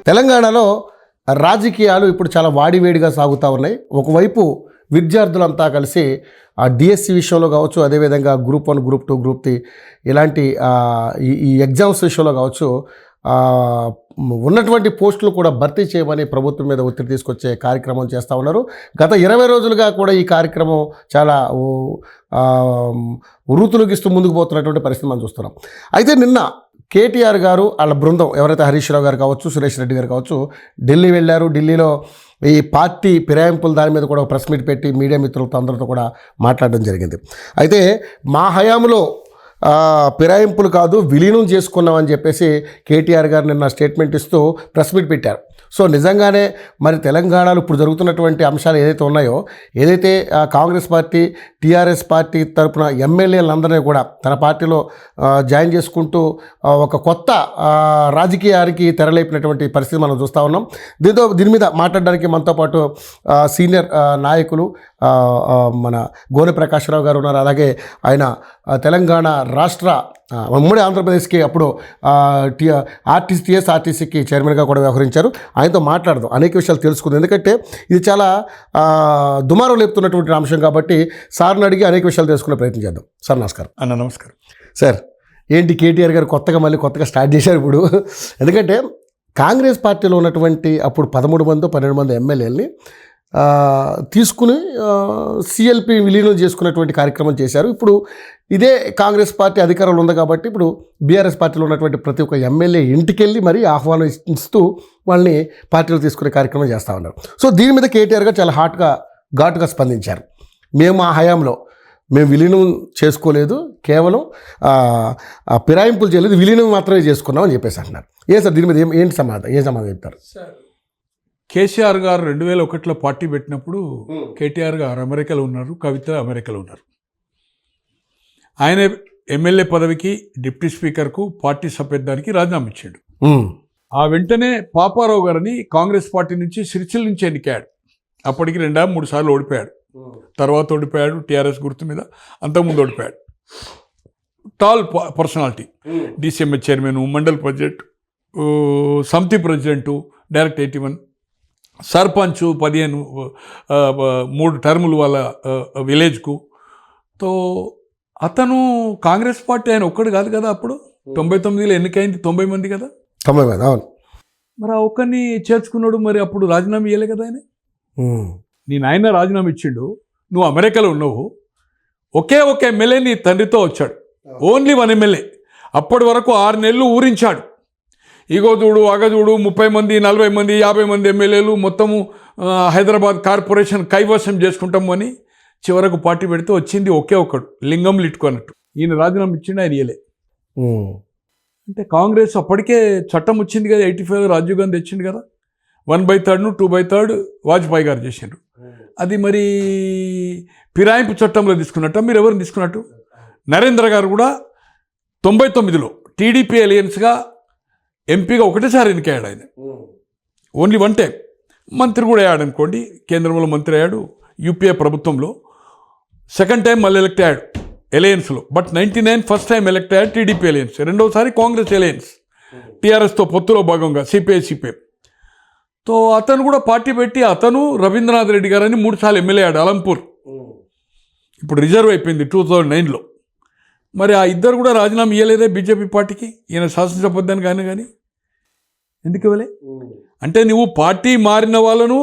తెలంగాణలో రాజకీయాలు ఇప్పుడు చాలా వాడివేడిగా సాగుతూ ఉన్నాయి. ఒకవైపు విద్యార్థులంతా కలిసి ఆ డిఎస్సి విషయంలో కావచ్చు, అదేవిధంగా గ్రూప్ 1, గ్రూప్ 2, గ్రూప్ 3 ఇలాంటి ఈ ఎగ్జామ్స్ విషయంలో కావచ్చు ఉన్నటువంటి పోస్టులు కూడా భర్తీ చేయమని ప్రభుత్వం మీద ఒత్తిడి తీసుకొచ్చే కార్యక్రమం చేస్తూ ఉన్నారు. గత 20 రోజులుగా కూడా ఈ కార్యక్రమం చాలా ఉరుతులుగిస్తూ ముందుకు పోతున్నటువంటి పరిస్థితి మనం చూస్తున్నాం. అయితే నిన్న కేటీఆర్ గారు వాళ్ళ బృందం ఎవరైతే హరీష్ రావు గారు కావచ్చు, సురేష్ రెడ్డి గారు కావచ్చు ఢిల్లీ వెళ్ళారు. ఢిల్లీలో ఈ పార్టీ ఫిరాయింపుల దాని మీద కూడా ప్రెస్ మీట్ పెట్టి మీడియా మిత్రులతో అందరితో కూడా మాట్లాడడం జరిగింది. అయితే మా హయాంలో ఫిరాయింపులు కాదు విలీనం చేసుకున్నామని చెప్పేసి కేటీఆర్ గారు నిన్న స్టేట్మెంట్ ఇస్తూ ప్రెస్ మీట్ పెట్టారు. సో నిజంగానే మరి తెలంగాణలో ఇప్పుడు జరుగుతున్నటువంటి అంశాలు ఏదైతే ఉన్నాయో, ఏదైతే కాంగ్రెస్ పార్టీ టీఆర్ఎస్ పార్టీ తరఫున ఎమ్మెల్యేలందరినీ కూడా తన పార్టీలో జాయిన్ చేసుకుంటూ ఒక కొత్త రాజకీయానికి తెరలేపినటువంటి పరిస్థితి మనం చూస్తూ ఉన్నాం. దీని మీద మాట్లాడడానికి మనతో పాటు సీనియర్ నాయకులు మన గోనె ప్రకాశ్రావు గారు ఉన్నారు. అలాగే ఆయన తెలంగాణ రాష్ట్ర ఉమ్మడి ఆంధ్రప్రదేశ్కి అప్పుడు టీఎస్ఆర్టీసీకి చైర్మన్గా కూడా వ్యవహరించారు. ఆయనతో మాట్లాడదాం, అనేక విషయాలు తెలుసుకుందాం. ఎందుకంటే ఇది చాలా దుమారం లేపుతున్నటువంటి అంశం కాబట్టి సార్ని అడిగి అనేక విషయాలు తెలుసుకునే ప్రయత్నం చేద్దాం. సార్ నమస్కారం. అన్న నమస్కారం. సార్ ఏంటి కేటీఆర్ గారు కొత్తగా స్టార్ట్ చేశారు ఇప్పుడు? ఎందుకంటే కాంగ్రెస్ పార్టీలో ఉన్నటువంటి అప్పుడు 13 మంది 12 మంది ఎమ్మెల్యేలని తీసుకుని సిఎల్పి విలీనం చేసుకున్నటువంటి కార్యక్రమం చేశారు. ఇప్పుడు ఇదే కాంగ్రెస్ పార్టీ అధికారంలో ఉంది కాబట్టి ఇప్పుడు బీఆర్ఎస్ పార్టీలో ఉన్నటువంటి ప్రతి ఒక్క ఎమ్మెల్యే ఇంటికెళ్ళి మరీ ఆహ్వానం ఇస్తూ వాళ్ళని పార్టీలో తీసుకునే కార్యక్రమం చేస్తూ ఉన్నారు. సో దీని మీద కేటీఆర్ గారు చాలా ఘాటుగా స్పందించారు. మేము ఆ హయాంలో మేము విలీనం చేసుకోలేదు, కేవలం ఫిరాయింపులు చేయలేదు, విలీనం మాత్రమే చేసుకున్నాం అని చెప్పేసి అంటున్నారు. సార్ దీని మీద ఏం సమాధానం చెప్తారు? కేసీఆర్ గారు 2001లో పార్టీ పెట్టినప్పుడు కేటీఆర్ గారు అమెరికాలో ఉన్నారు, కవిత అమెరికాలో ఉన్నారు. ఆయన ఎమ్మెల్యే పదవికి, డిప్యూటీ స్పీకర్కు, పార్టీ సభ్యత్వానికి రాజీనామా ఇచ్చాడు. ఆ వెంటనే పాపారావు గారిని కాంగ్రెస్ పార్టీ నుంచి సిరిసిల్ల నుంచి ఎన్నికాడు. అప్పటికి 2-3 సార్లు ఓడిపోయాడు. తర్వాత ఓడిపోయాడు టీఆర్ఎస్ గుర్తు మీద, అంతకుముందు ఓడిపోయాడు. Tall personality, DCMA chairman, mandal president, సమితి ప్రెసిడెంటు, డైరెక్ట్ 81, సర్పంచ్ 3 టర్ములు వాళ్ళ విలేజ్కు. తో అతను కాంగ్రెస్ పార్టీ ఆయన ఒక్కడు కాదు కదా, అప్పుడు 99లో ఎన్నికైంది 90 మంది కదా, 90 మంది. అవును. మరి ఆ ఒక్కరిని చేర్చుకున్నాడు. మరి అప్పుడు రాజీనామా ఇవ్వలే కదా ఆయన. ఆయన రాజీనామా ఇచ్చిండు. నువ్వు అమెరికాలో ఉన్నావు, ఒకే ఎమ్మెల్యే నీ తండ్రితో వచ్చాడు, ఓన్లీ 1 ఎమ్మెల్యే. అప్పటి వరకు 6 నెలలు ఊరించాడు. ఇగో చూడు, అగజూడు, 30 మంది 40 మంది 50 మంది ఎమ్మెల్యేలు మొత్తము హైదరాబాద్ కార్పొరేషన్ కైవసం చేసుకుంటాము అని చివరకు పార్టీ పెడితే వచ్చింది ఒకే ఒక్కడు, లింగం లిట్టుకున్నట్టు. ఈయన రాజీనామా ఇచ్చిండు, ఆయన ఇయ్యలే. అంటే కాంగ్రెస్ అప్పటికే చట్టం వచ్చింది కదా, 85 రాజీవ్ గాంధీ తెచ్చిండు కదా, 1/3 2/3 వాజ్పేయి గారు చేసిండ్రు. అది మరి ఫిరాయింపు చట్టంలో తీసుకున్నట్ట, మీరు ఎవరిని తీసుకున్నట్టు? నరేంద్ర గారు కూడా 99లో టీడీపీ అలయన్స్గా ఎంపీగా ఒకటేసారి ఎన్నికయ్యాడు. ఆయన ఓన్లీ 1 టైం. మంత్రి కూడా అయ్యాడు అనుకోండి, కేంద్రంలో మంత్రి అయ్యాడు. యూపీఏ ప్రభుత్వంలో 2nd టైం మళ్ళీ ఎలక్ట్ అయ్యాడు అలయన్స్లో. బట్ 99 ఫస్ట్ టైం ఎలక్ట్ అయ్యాడు టీడీపీ అలయన్స్, రెండోసారి కాంగ్రెస్ అలయన్స్ టీఆర్ఎస్తో పొత్తులో భాగంగా సిపిఐ. తో అతను కూడా పార్టీ పెట్టి అతను రవీంద్రనాథ్ రెడ్డి గారని 3 సార్లు ఎమ్మెల్యే అయ్యాడు అలంపూర్. ఇప్పుడు రిజర్వ్ అయిపోయింది 2009లో. మరి ఆ ఇద్దరు కూడా రాజీనామా ఇవ్వలేదే బీజేపీ పార్టీకి, ఈయన శాసనసభ్యుని కానీ ఎందుకు ఇవ్వలే? అంటే నువ్వు పార్టీ మారిన వాళ్ళను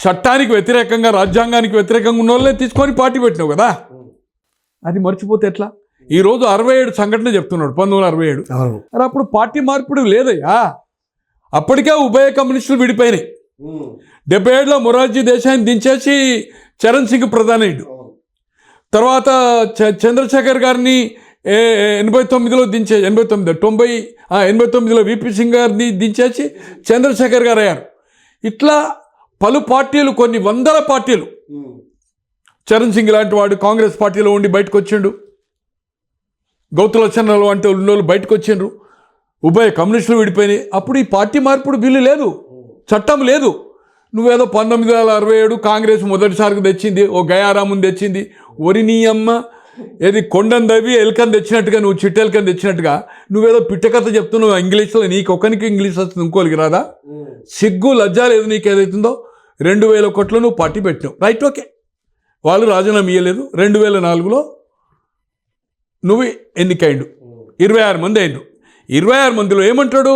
చట్టానికి వ్యతిరేకంగా, రాజ్యాంగానికి వ్యతిరేకంగా ఉన్న వాళ్ళనే తీసుకొని పార్టీ పెట్టినావు కదా, అది మర్చిపోతే ఎట్లా? ఈరోజు 67 సంఘటన చెప్తున్నాడు, 1967. మరి అప్పుడు పార్టీ మార్పిడి లేదయ్యా. అప్పటికే ఉభయ కమ్యూనిస్టులు విడిపోయినాయి. 77లో మొరార్జీ దేశాయిని దించేసి చరణ్ సింగ్ ప్రధాని అయ్యాడు. తర్వాత చంద్రశేఖర్ గారిని 89లో 89లో విపి సింగ్ గారిని దించేసి చంద్రశేఖర్ గారు అయ్యారు. ఇట్లా పలు పార్టీలు, కొన్ని 100 పార్టీలు, చరణ్ సింగ్ లాంటి వాడు కాంగ్రెస్ పార్టీలో ఉండి బయటకు వచ్చిండు, గౌతులచ్చన్నలు అంటే ఉన్నోళ్ళు బయటకు వచ్చిండ్రు, ఉభయ కమ్యూనిస్టులు విడిపోయినాయి. అప్పుడు ఈ పార్టీ మార్పుడు బిల్లు లేదు, చట్టం లేదు. నువ్వేదో 1967 కాంగ్రెస్ మొదటిసారికి తెచ్చింది, ఓ గయారాముని తెచ్చింది, ఒరి నీ అమ్మ ఏది కొండను దవ్వి ఎలుకని తెచ్చినట్టుగా నువ్వు చిట్టెలుకని తెచ్చినట్టుగా నువ్వేదో పిట్టకథ చెప్తున్నావు ఇంగ్లీష్లో. నీకు ఒక్కనికి ఇంగ్లీష్ వస్తుంది, ఇంకోరికి రాదా? సిగ్గు లజ్జ లేదు నీకు ఏదైతుందో. 2000 కోట్లు నువ్వు పార్టీ పెట్టినావు, రైట్, ఓకే. వాళ్ళు రాజీనామా ఇవ్వలేదు. 2004లో నువ్వు ఎన్నికైండు, 26 మంది అయిండు. 26 మందిలో ఏమంటాడు?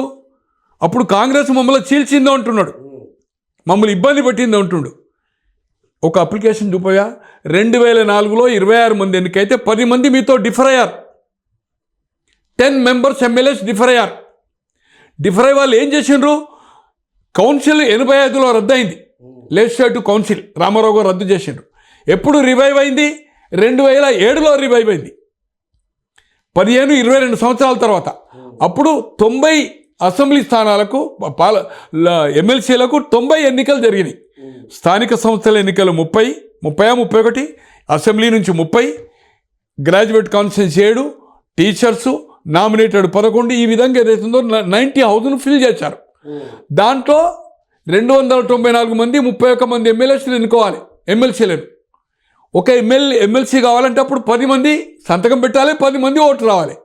అప్పుడు కాంగ్రెస్ మమ్మల్ని చీల్చిందో అంటున్నాడు, మమ్మల్ని ఇబ్బంది పెట్టిందో అంటుండు. ఒక అప్లికేషన్ చూపోయా, 2004లో 26 మంది ఎన్నికైతే 10 మంది మీతో డిఫర్ అయ్యారు. 10 మెంబర్స్ ఎమ్మెల్యేస్ డిఫర్ అయ్యారు. డిఫర్ అయ్యి వాళ్ళు ఏం చేసిండ్రు? కౌన్సిల్ 85లో రద్దయింది, లెజిస్లేటివ్ కౌన్సిల్ రామారావు గారు రద్దు చేసిండ్రు. ఎప్పుడు రివైవ్ అయింది? 2007లో రివైవ్ అయింది, 15-22 సంవత్సరాల తర్వాత. అప్పుడు 90 అసెంబ్లీ స్థానాలకు ఎమ్మెల్సీలకు 90 ఎన్నికలు జరిగినాయి. స్థానిక సంస్థల ఎన్నికలు 31, అసెంబ్లీ నుంచి 30, గ్రాడ్యుయేట్ కాన్స్టిట్యూన్సీ 7, టీచర్సు నామినేటెడ్ 11. ఈ విధంగా ఏదైతుందో 90 హౌస్ను ఫిల్ చేశారు. దాంట్లో 294 మంది 31 మంది ఎమ్మెల్యేస్లు ఎన్నుకోవాలి, ఎమ్మెల్సీలను. ఒక ఎమ్మెల్సీ కావాలంటే అప్పుడు 10 మంది సంతకం పెట్టాలి, 10 మంది ఓటు రావాలి.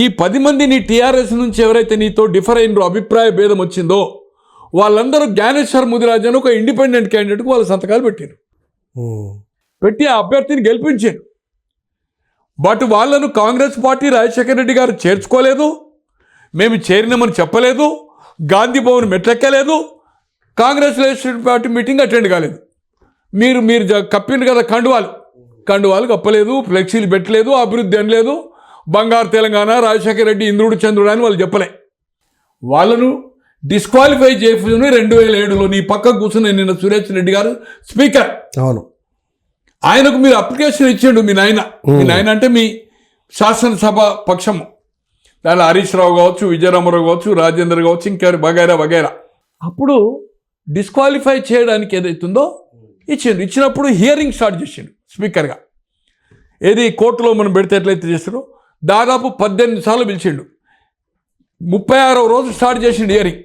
ఈ 10 మంది నీ టీఆర్ఎస్ నుంచి ఎవరైతే నీతో డిఫర్ అయినరో, అభిప్రాయ భేదం వచ్చిందో, వాళ్ళందరూ జ్ఞానేశ్వర్ ముదిరాజ్ అని ఒక ఇండిపెండెంట్ క్యాండిడేట్కు వాళ్ళు సంతకాలు పెట్టారు. పెట్టి ఆ అభ్యర్థిని గెలిపించారు. బట్ వాళ్ళను కాంగ్రెస్ పార్టీ రాజశేఖర రెడ్డి గారు చేర్చుకోలేదు, మేము చేరినామని చెప్పలేదు, గాంధీ భవన్ మెట్లెక్కలేదు, Congress legislative party meeting attend కాలేదు. మీరు కప్పిండు కదా కండువాలు కప్పలేదు, ఫ్లెక్సీలు పెట్టలేదు, అభివృద్ధి అనలేదు, బంగారు తెలంగాణ, రాజశేఖర రెడ్డి ఇంద్రుడు చంద్రుడు అని వాళ్ళు చెప్పలే. వాళ్ళను డిస్క్వాలిఫై చేసి 2007లో నీ పక్కకు కూర్చున్న నిన్న సురేష్ రెడ్డి గారు స్పీకర్. అవును, ఆయనకు మీరు అప్లికేషన్ ఇచ్చిండు. మీ నాయన అంటే మీ శాసనసభ పక్షము, దానిలో హరీష్ రావు కావచ్చు, విజయరామరావు కావచ్చు, రాజేందర్ కావచ్చు, ఇంకెవరు వగైరా. అప్పుడు డిస్క్వాలిఫై చేయడానికి ఏదైతుందో ఇచ్చినప్పుడు హియరింగ్ స్టార్ట్ చేసిండు స్పీకర్గా. ఏది కోర్టులో మనం పెడితే ఎట్లయితే చేస్తారో దాదాపు 18 సార్లు పిలిచిండు. 36వ రోజు స్టార్ట్ చేసిండు హియరింగ్.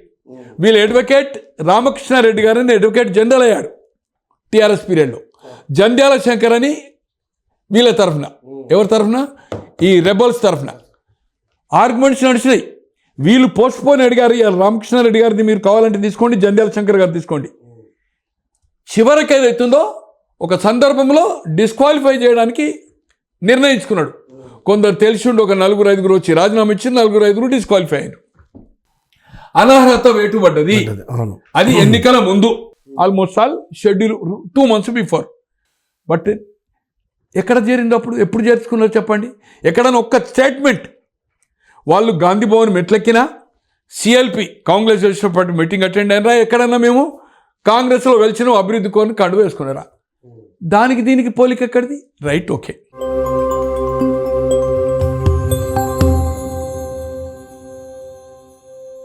వీళ్ళ అడ్వకేట్ రామకృష్ణారెడ్డి గారని అడ్వకేట్ జనరల్ అయ్యాడు టీఆర్ఎస్ పీరియడ్లో. జంధ్యాల శంకర్ అని వీళ్ళ తరఫున, ఎవరి తరఫున? ఈ రెబల్స్ తరఫున ఆర్గ్యుమెంట్స్ నడిచినాయి. వీళ్ళు పోస్ట్పోన్ అడిగారు, రామకృష్ణారెడ్డి గారిని మీరు కావాలంటే తీసుకోండి, జంధ్యాల శంకర్ గారు తీసుకోండి. చివరికి ఏదైతుందో ఒక సందర్భంలో డిస్క్వాలిఫై చేయడానికి నిర్ణయించుకున్నాడు. కొందరు తెలిసిండు, ఒక 4-5 వచ్చి రాజీనామా ఇచ్చి 4-5 డిస్క్వాలిఫై అయ్యారు. అనర్హత వేటు పడ్డది. అది ఎన్నికల ముందు, almost all schedule 2 months before. But ఎక్కడ చేరింది అప్పుడు? ఎప్పుడు చేర్చుకున్నారు చెప్పండి? ఎక్కడైనా ఒక్క స్టేట్మెంట్ వాళ్ళు గాంధీ భవన్ మెట్లెక్కినా, CLP Congress legislative party meeting attend అయినరా, ఎక్కడైనా మేము కాంగ్రెస్లో వెలిచిన అభివృద్ధి కోరిని కండు వేసుకున్నారా? దానికి దీనికి పోలిక ఎక్కడిది? Right, okay.